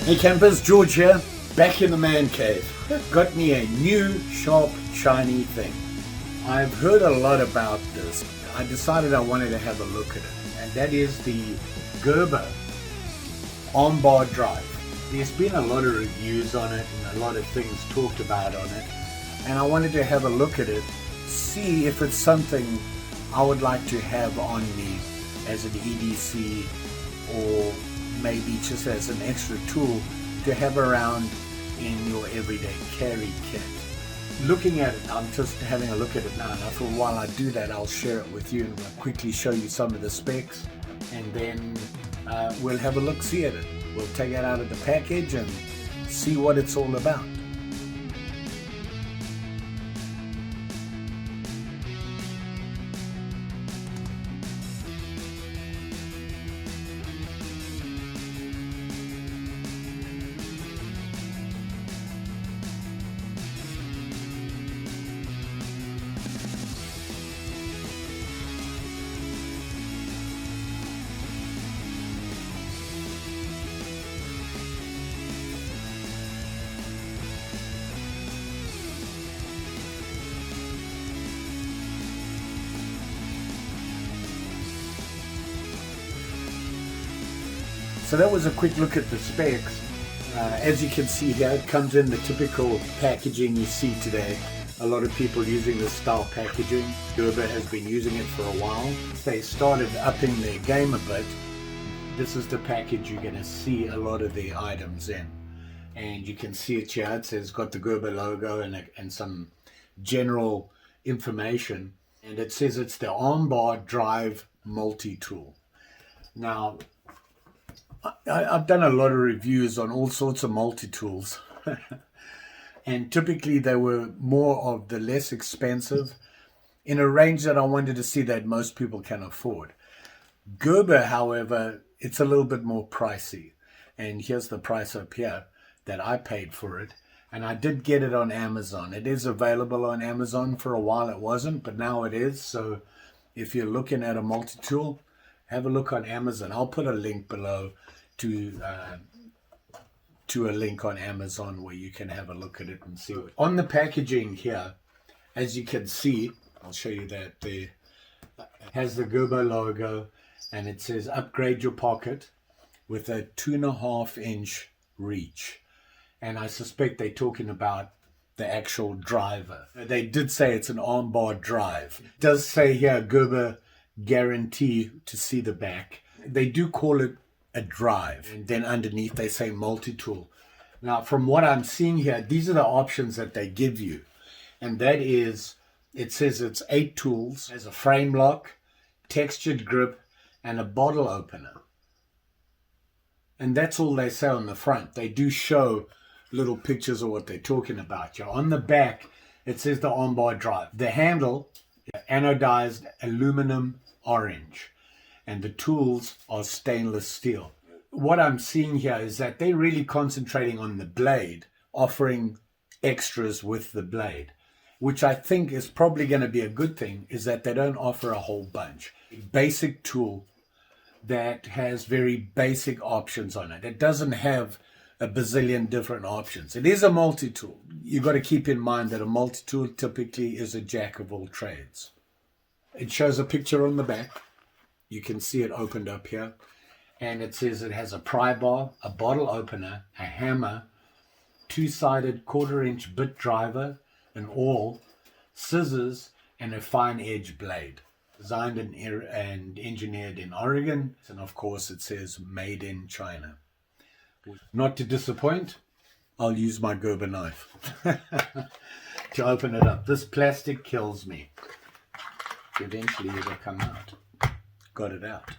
Hey campers, George here, back in the man cave. Got me a new, sharp, shiny thing. I've heard a lot about this. I decided I wanted to have a look at it, and that is the Gerber Armbar Drive. There's been a lot of reviews on it and a lot of things talked about on it, and I wanted to have a look at it, see if it's something I would like to have on me as an EDC, or maybe just as an extra tool to have around in your everyday carry kit. Looking at it, I'm just having a look at it now, and I thought while I do that I'll share it with you and we'll quickly show you some of the specs, and then we'll have a look-see at it. We'll take it out of the package and see what it's all about. So that was a quick look at the specs. As you can see here, it comes in the typical packaging you see today. A lot of people using this style packaging. Gerber has been using it for a while. They started upping their game a bit. This is the package you're going to see a lot of the items in. And you can see it here. It says got the Gerber logo and some general information. And it says it's the Armbar Drive multi-tool. Now, I've done a lot of reviews on all sorts of multi-tools and typically they were more of the less expensive in a range that I wanted to see that most people can afford. Gerber, however, it's a little bit more pricey, and here's the price up here that I paid for it, and I did get it on Amazon. It is available on Amazon. For a while it wasn't, but now it is. So if you're looking at a multi-tool, have a look on Amazon. I'll put a link below to a link on Amazon where you can have a look at it and see it. On the packaging here, as you can see, I'll show you that there, it has the Gerber logo, and it says upgrade your pocket with a 2.5-inch reach. And I suspect they're talking about the actual driver. They did say it's an Armbar Drive. It does say here Gerber guarantee to see the back. They do call it a drive, and then underneath they say multi-tool. Now from what I'm seeing here, these are the options that they give you, and that is, it says it's 8 tools, has a frame lock, textured grip, and a bottle opener. And that's all they say on the front. They do show little pictures of what they're talking about. On the back it says the Armbar Drive. The handle, anodized aluminum orange, and the tools are stainless steel. What I'm seeing here is that they're really concentrating on the blade, offering extras with the blade, which I think is probably going to be a good thing, is that they don't offer a whole bunch. A basic tool that has very basic options on it. It doesn't have a bazillion different options. It is a multi-tool. You've got to keep in mind that a multi-tool typically is a jack of all trades. It shows a picture on the back. You can see it opened up here, and it says it has a pry bar, a bottle opener, a hammer, 2-sided 1/4-inch bit driver, an awl, scissors, and a fine edge blade. Designed and engineered in Oregon, and of course it says made in China. Not to disappoint, I'll use my Gerber knife to open it up. This plastic kills me. Eventually it'll come out. Got it out,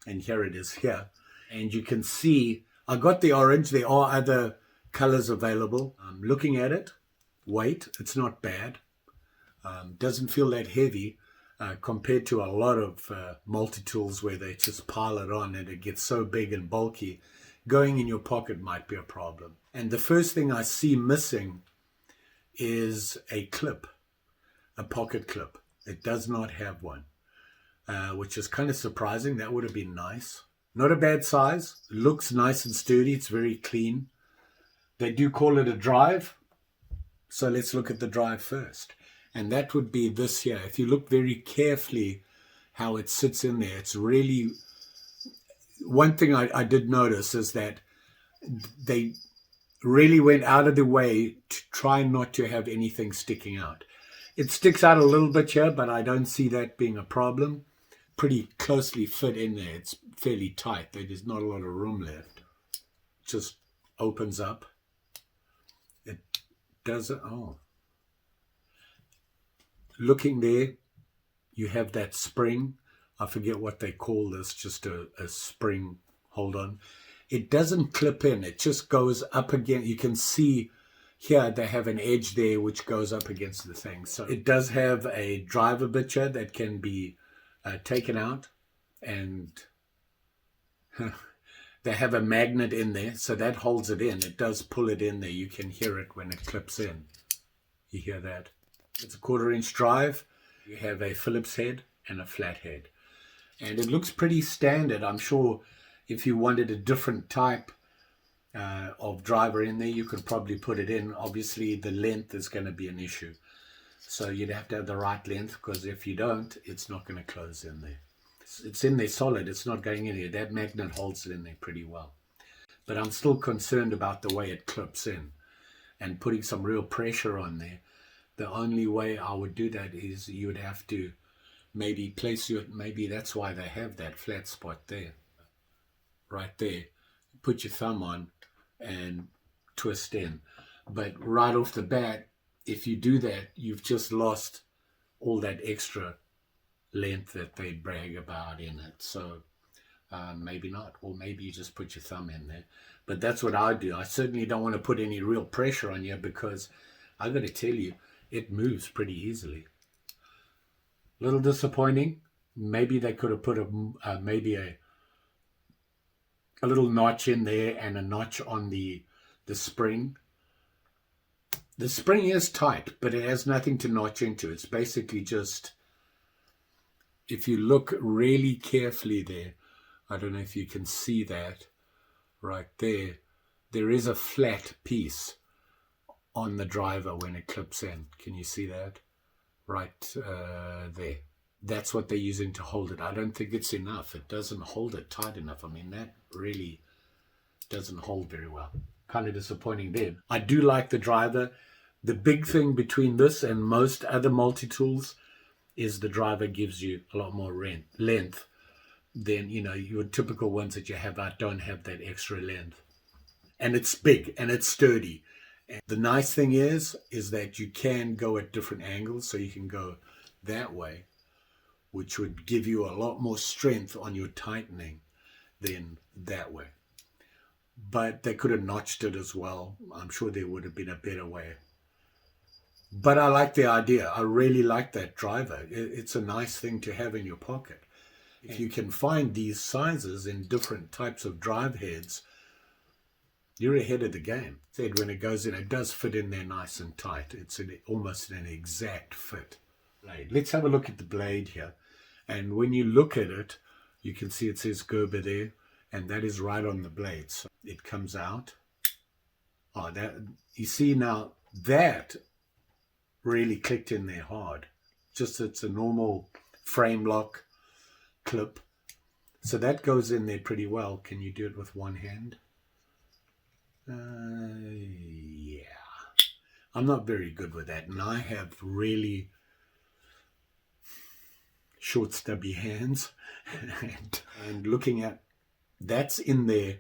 and here it is here, and you can see I got the orange. There are other colors available. I'm looking at it. Weight, it's not bad. Doesn't feel that heavy compared to a lot of multi-tools where they just pile it on and it gets so big and bulky. Going in your pocket might be a problem. And the first thing I see missing is a clip, a pocket clip. It does not have one. Which is kind of surprising. That would have been nice. Not a bad size. Looks nice and sturdy. It's very clean. They do call it a drive. So let's look at the drive first. And that would be this here. If you look very carefully how it sits in there, it's really... One thing I did notice is that they really went out of the way to try not to have anything sticking out. It sticks out a little bit here, but I don't see that being a problem. Pretty closely fit in there. It's fairly tight. There's not a lot of room left. Just opens up. It does it. Oh. Looking there, you have that spring. I forget what they call this, just a spring hold on. It doesn't clip in. It just goes up again. You can see here they have an edge there which goes up against the thing. So it does have a driver bit here that can be taken out, and they have a magnet in there, so that holds it in. It does pull it in there. You can hear it when it clips in. You hear that? It's a 1/4-inch drive. You have a Phillips head and a flat head. And it looks pretty standard. I'm sure if you wanted a different type of driver in there, you could probably put it in. Obviously, the length is going to be an issue. So you'd have to have the right length, because if you don't, it's not going to close in there. It's in there solid. It's not going in there. That magnet holds it in there pretty well. But I'm still concerned about the way it clips in and putting some real pressure on there. The only way I would do that is you would have to maybe place your, maybe that's why they have that flat spot there, right there. Put your thumb on and twist in. But right off the bat, if you do that, you've just lost all that extra length that they brag about in it. So maybe not, or maybe you just put your thumb in there. But that's what I do. I certainly don't want to put any real pressure on you, because I've got to tell you, it moves pretty easily. A little disappointing. Maybe they could have put maybe a little notch in there and a notch on the spring. The spring is tight, but it has nothing to notch into. It's basically just, if you look really carefully there, I don't know if you can see that right there, there is a flat piece on the driver when it clips in. Can you see that? Right there. That's what they're using to hold it. I don't think it's enough. It doesn't hold it tight enough. I mean, that really doesn't hold very well. Kind of disappointing there. I do like the driver. The big thing between this and most other multi-tools is the driver gives you a lot more length than, you know, your typical ones that you have out don't have that extra length. And it's big and it's sturdy. And the nice thing is that you can go at different angles, so you can go that way, which would give you a lot more strength on your tightening than that way. But they could have notched it as well. I'm sure there would have been a better way. But I like the idea. I really like that driver. It's a nice thing to have in your pocket. If you can find these sizes in different types of drive heads, you're ahead of the game. Said when it goes in, it does fit in there nice and tight. It's almost an exact fit. Let's have a look at the blade here. And when you look at it, you can see it says Gerber there, and that is right on the blade. So it comes out. Oh, that, you see now, that really clicked in there hard. Just it's a normal frame lock clip. So that goes in there pretty well. Can you do it with one hand? Yeah. I'm not very good with that, and I have really short stubby hands. and looking at that's in there,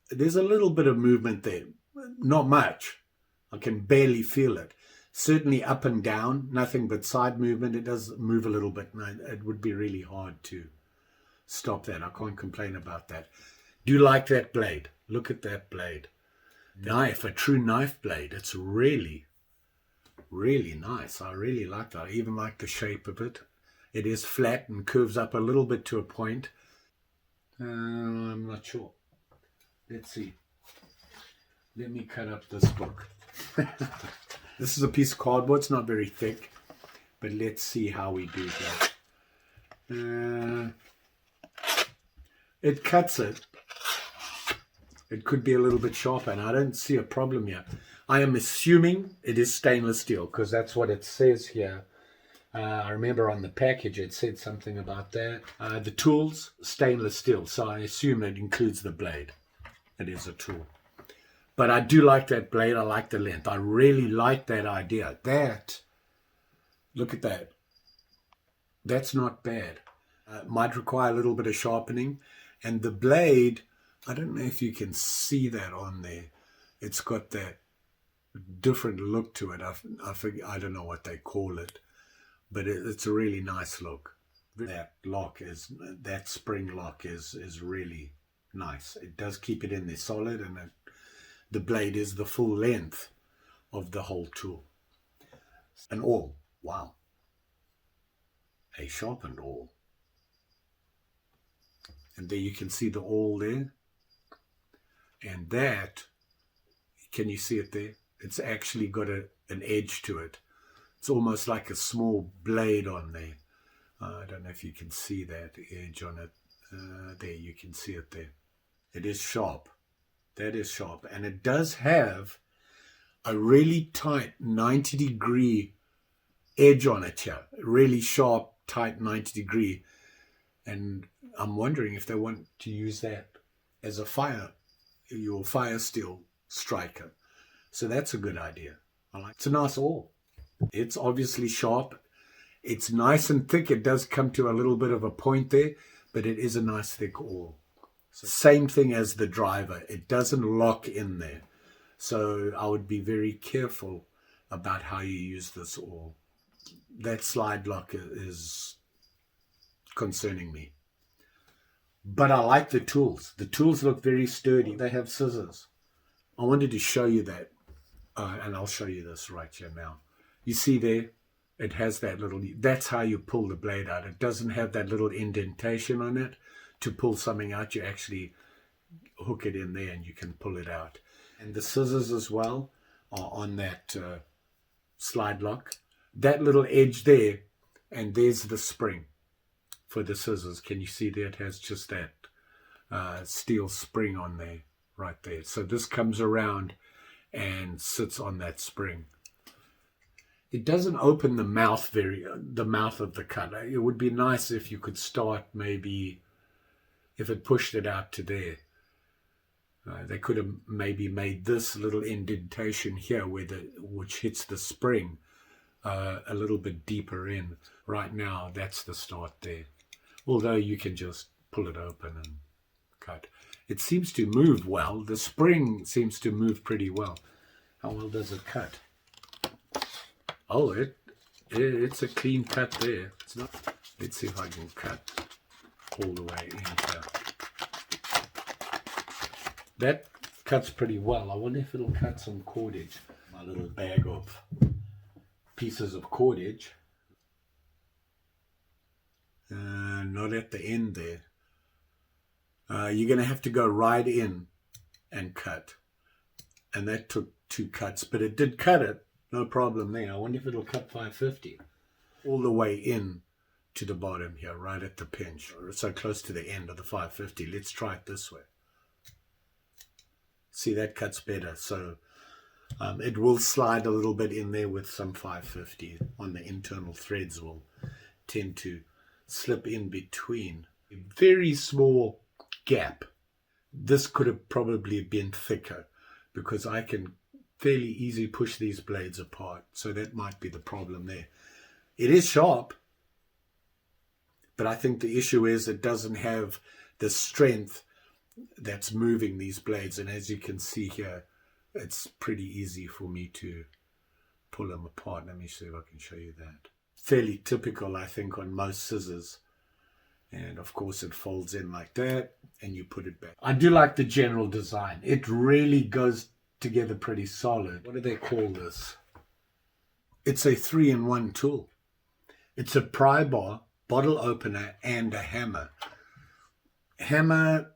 there's a little bit of movement there, not much. I can barely feel it. Certainly up and down, nothing but side movement. It does move a little bit, and it would be really hard to stop that. I can't complain about that. Do you like that blade? Look at that blade. Knife, a true knife blade. It's really, really nice. I really like that. I even like the shape of it. It is flat and curves up a little bit to a point. I'm not sure. Let's see. Let me cut up this book. This is a piece of cardboard. It's not very thick, but let's see how we do that. it cuts it. It could be a little bit sharper, and I don't see a problem here. I am assuming it is stainless steel because that's what it says here. I remember on the package it said something about that. The tools, stainless steel, so I assume it includes the blade. It is a tool. But I do like that blade. I like the length. I really like that idea. Look at that. That's not bad. Might require a little bit of sharpening. And the blade, I don't know if you can see that on there. It's got that different look to it. I don't know what they call it, but it's a really nice look. That spring lock is really nice. It does keep it in there solid, and the blade is the full length of the whole tool. An awl, wow. A sharpened awl. And there you can see the awl there. And that, can you see it there? It's actually got an edge to it. It's almost like a small blade on there. I don't know if you can see that edge on it. There, you can see it there. It is sharp. That is sharp. And it does have a really tight 90-degree edge on it here. Really sharp, tight 90-degree. And I'm wondering if they want to use that as your fire steel striker. So that's a good idea. It's a nice awl. It's obviously sharp. It's nice and thick. It does come to a little bit of a point there, but it is a nice thick awl. So same thing as the driver. It doesn't lock in there. So I would be very careful about how you use this awl. That slide lock is concerning me. But I like the tools. The tools look very sturdy. They have scissors. I wanted to show you that. And I'll show you this right here now. You see there? It has that little, that's how you pull the blade out. It doesn't have that little indentation on it. To pull something out, you actually hook it in there and you can pull it out. And the scissors as well are on that slide lock. That little edge there, and there's the spring for the scissors. Can you see there? It has just that steel spring on there, right there. So this comes around and sits on that spring. It doesn't open the mouth the mouth of the cutter. It would be nice if you could start maybe, if it pushed it out to there. They could have maybe made this little indentation here which hits the spring a little bit deeper in. Right now, that's the start there. Although you can just pull it open and cut. It seems to move well. The spring seems to move pretty well. How well does it cut? Oh, it's a clean cut there. It's not. Let's see if I can cut all the way in here. That cuts pretty well. I wonder if it'll cut some cordage. My little bag of pieces of cordage. Not at the end there. You're going to have to go right in and cut. And that took 2 cuts, but it did cut it. No problem there. I wonder if it'll cut 550 all the way in to the bottom here, right at the pinch, or so close to the end of the 550. Let's try it this way. See, that cuts better. So it will slide a little bit in there with some 550 on the internal threads. Will tend to slip in between. A very small gap. This could have probably been thicker because I can fairly easily push these blades apart. So that might be the problem there. It is sharp, but I think the issue is it doesn't have the strength that's moving these blades. And as you can see here, it's pretty easy for me to pull them apart. Let me see if I can show you that. Fairly typical, I think, on most scissors. And of course it folds in like that and you put it back. I do like the general design. It really goes together pretty solid. What do they call this? It's a 3-in-1 tool. It's a pry bar, bottle opener, and a hammer. Hammer,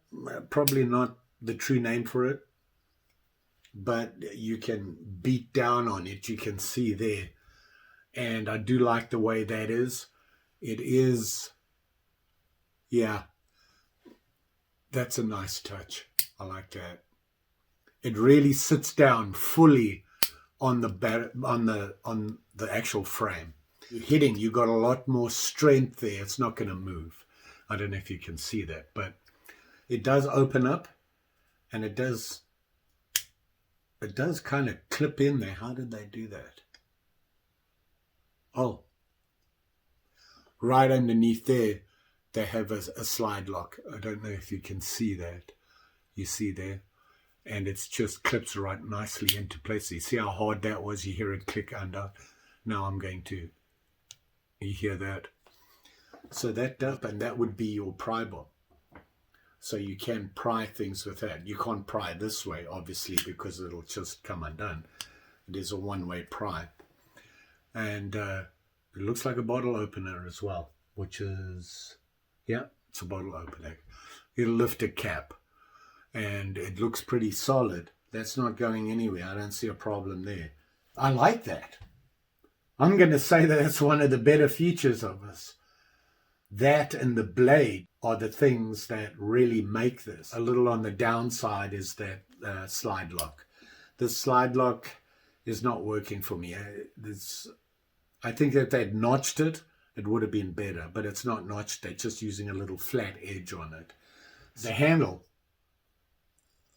probably not the true name for it, but you can beat down on it. You can see there. And I do like the way that is. It is, yeah, That's a nice touch. I like that. It really sits down fully on the actual frame. You're hitting, you got a lot more strength there. It's not going to move. I don't know if you can see that, but it does open up, and it does kind of clip in there. How did they do that? Oh, right underneath there, they have a slide lock. I don't know if you can see that. You see there? And it's just clips right nicely into place. You see how hard that was? You hear it click under. Now I'm going to, you hear that? So that does, and that would be your pry bar. So you can pry things with that. You can't pry this way, obviously, because it'll just come undone. It is a one-way pry. And it looks like a bottle opener as well, which is, yeah, it's a bottle opener. It'll lift a cap, and it looks pretty solid. That's not going anywhere. I don't see a problem there. I like that. I'm going to say that that's one of the better features of this. That and the blade are the things that really make this. A little on the downside is that slide lock. The slide lock is not working for me. I think that they'd notched it, it would have been better, but it's not notched. They're just using a little flat edge on it. The handle,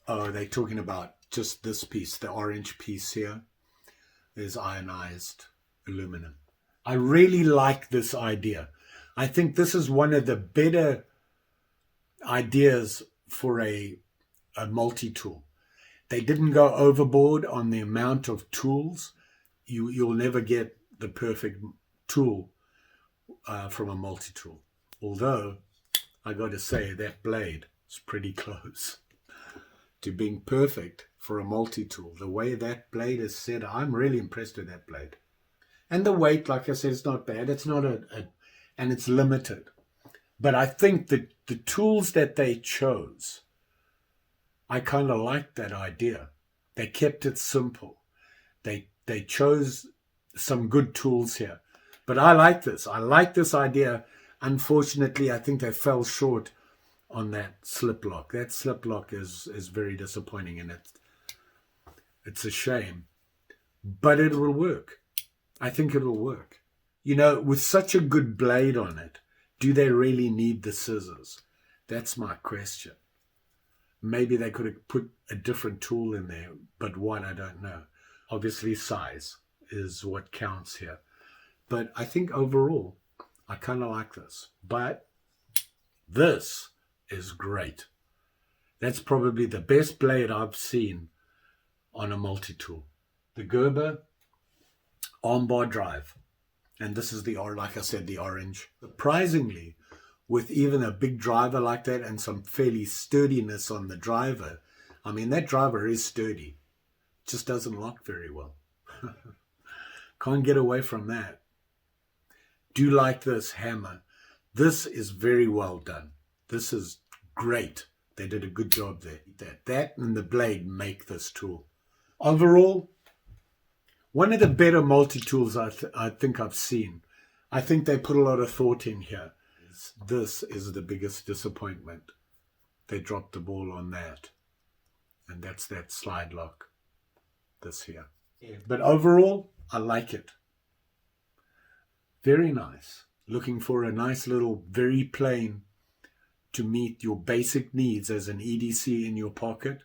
oh, they're talking about just this piece, the orange piece here, is ionized aluminum. I really like this idea. I think this is one of the better ideas for a multi-tool. They didn't go overboard on the amount of tools. You'll never get the perfect tool from a multi-tool. Although, I got to say, that blade is pretty close to being perfect for a multi-tool. The way that blade is set, I'm really impressed with that blade. And the weight, like I said, it's not bad. It's not and it's limited. But I think that the tools that they chose, I kind of like that idea. They kept it simple. They chose some good tools here. But I like this. I like this idea. Unfortunately, I think they fell short on that slip lock. That slip lock is very disappointing, and it's a shame. But it will work. I think it will work. You know, with such a good blade on it, do they really need the scissors? That's my question. Maybe they could have put a different tool in there, but what, I don't know. Obviously, size is what counts here. But I think overall, I kind of like this. But this is great. That's probably the best blade I've seen on a multi-tool. The Gerber Armbar Drive. And this is like I said, the orange. Surprisingly, with even a big driver like that and some fairly sturdiness on the driver, I mean, that driver is sturdy. Just doesn't lock very well. Can't get away from that. Do like this hammer. This is very well done. This is great. They did a good job there. That and the blade make this tool. Overall, one of the better multi-tools I think I've seen. I think they put a lot of thought in here. This is the biggest disappointment. They dropped the ball on that. And that's that slide lock. This here. But overall, I like it. Very nice. Looking for a nice little, very plain, to meet your basic needs as an EDC in your pocket.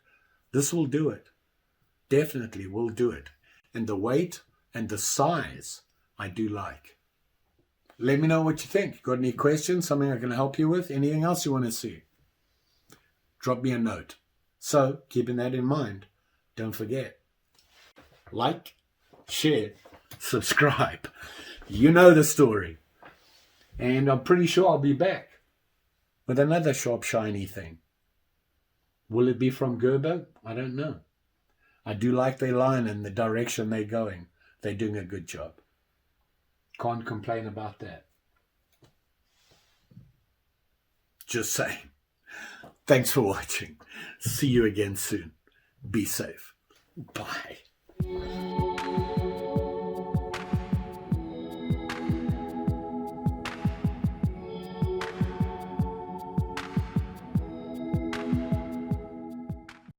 This will do it. Definitely will do it. And the weight and the size, I do like. Let me know what you think. Got any questions? Something I can help you with? Anything else you want to see? Drop me a note. So, keeping that in mind, don't forget. Like, share, subscribe. You know the story. And I'm pretty sure I'll be back with another sharp, shiny thing. Will it be from Gerber? I don't know. I do like their line and the direction they're going. They're doing a good job. Can't complain about that. Just saying. Thanks for watching. See you again soon. Be safe. Bye.